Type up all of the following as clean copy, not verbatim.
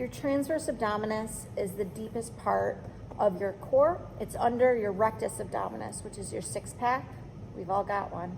Your transverse abdominis is the deepest part of your core. It's under your rectus abdominis, which is your six-pack. We've all got one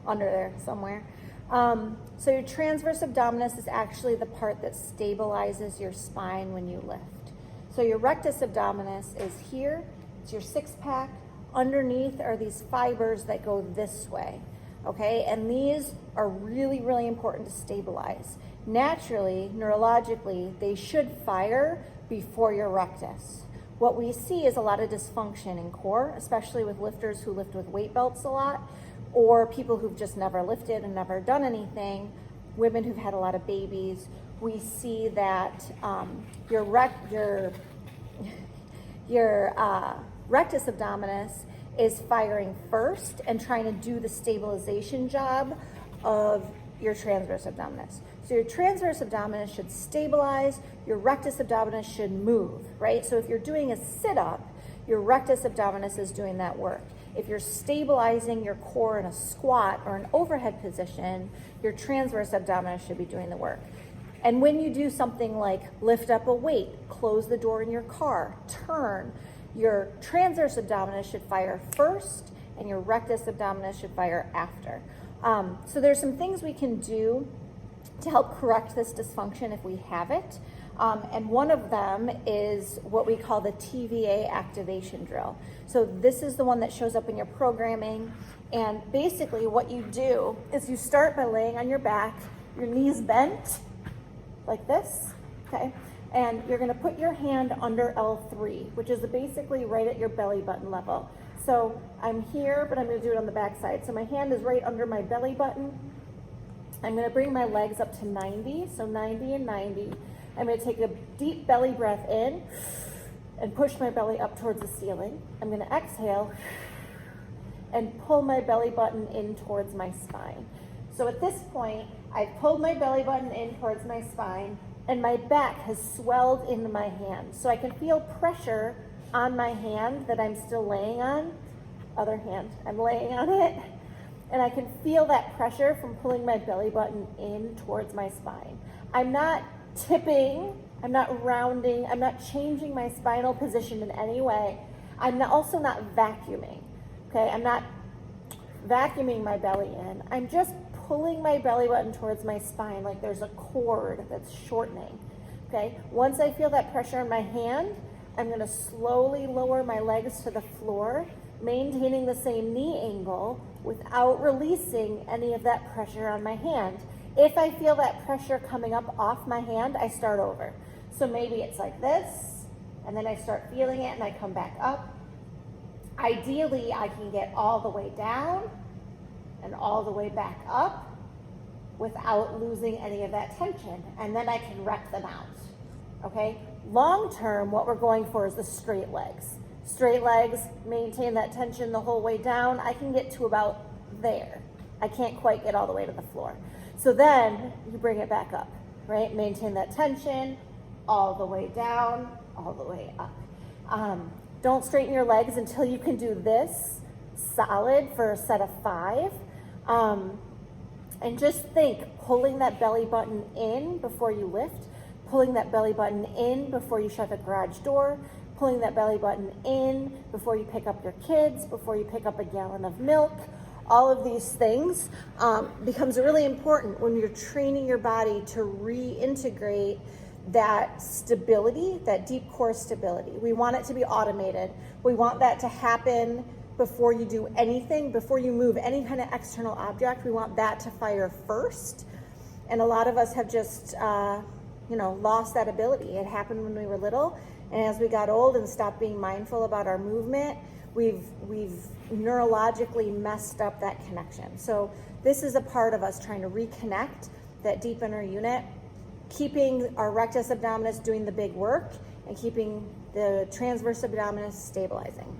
under there somewhere. So your transverse abdominis is actually the part that stabilizes your spine when you lift. So your rectus abdominis is here. It's your six-pack. Underneath are these fibers that go this way, okay? And these are really, really important to stabilize. Naturally, neurologically, they should fire before your rectus. What we see is a lot of dysfunction in core, especially with lifters who lift with weight belts a lot, or people who've just never lifted and never done anything, women who've had a lot of babies. We see that your rectus abdominis is firing first and trying to do the stabilization job of your transverse abdominis. So your transverse abdominis should stabilize, your rectus abdominis should move, right? So if you're doing a sit-up, your rectus abdominis is doing that work. If you're stabilizing your core in a squat or an overhead position, your transverse abdominis should be doing the work. And when you do something like lift up a weight, close the door in your car, turn, your transverse abdominis should fire first and your rectus abdominis should fire after. So there's some things we can do to help correct this dysfunction if we have it. And one of them is what we call the TVA activation drill. So this is the one that shows up in your programming. And basically what you do is you start by laying on your back, your knees bent like this, okay? And you're gonna put your hand under L3, which is basically right at your belly button level. So I'm here, but I'm gonna do it on the back side. So my hand is right under my belly button. I'm gonna bring my legs up to 90, so 90 and 90. I'm gonna take a deep belly breath in and push my belly up towards the ceiling. I'm gonna exhale and pull my belly button in towards my spine. So at this point, I've pulled my belly button in towards my spine and my back has swelled into my hand. So I can feel pressure on my hand that I'm still laying on. Other hand, I'm laying on it. And I can feel that pressure from pulling my belly button in towards my spine. I'm not tipping, I'm not rounding, I'm not changing my spinal position in any way. I'm also not vacuuming, okay? I'm not vacuuming my belly in. I'm just pulling my belly button towards my spine like there's a cord that's shortening, okay? Once I feel that pressure on my hand, I'm gonna slowly lower my legs to the floor, maintaining the same knee angle without releasing any of that pressure on my hand. If I feel that pressure coming up off my hand, I start over. So maybe it's like this, and then I start feeling it and I come back up. Ideally, I can get all the way down and all the way back up without losing any of that tension, and then I can wreck them out, okay? Long term, what we're going for is the straight legs. Straight legs, maintain that tension the whole way down. I can get to about there. I can't quite get all the way to the floor. So then you bring it back up, right? Maintain that tension all the way down, all the way up. Don't straighten your legs until you can do this solid for a set of 5. And just think, pulling that belly button in before you lift, pulling that belly button in before you shut the garage door, pulling that belly button in before you pick up your kids, before you pick up a gallon of milk. All of these things becomes really important when you're training your body to reintegrate that stability, that deep core stability. We want it to be automated. We want that to happen before you do anything, before you move any kind of external object. We want that to fire first. And a lot of us have just, lost that ability. It happened when we were little. And as we got old and stopped being mindful about our movement, we've neurologically messed up that connection. So this is a part of us trying to reconnect that deep inner unit, keeping our rectus abdominis doing the big work and keeping the transverse abdominis stabilizing.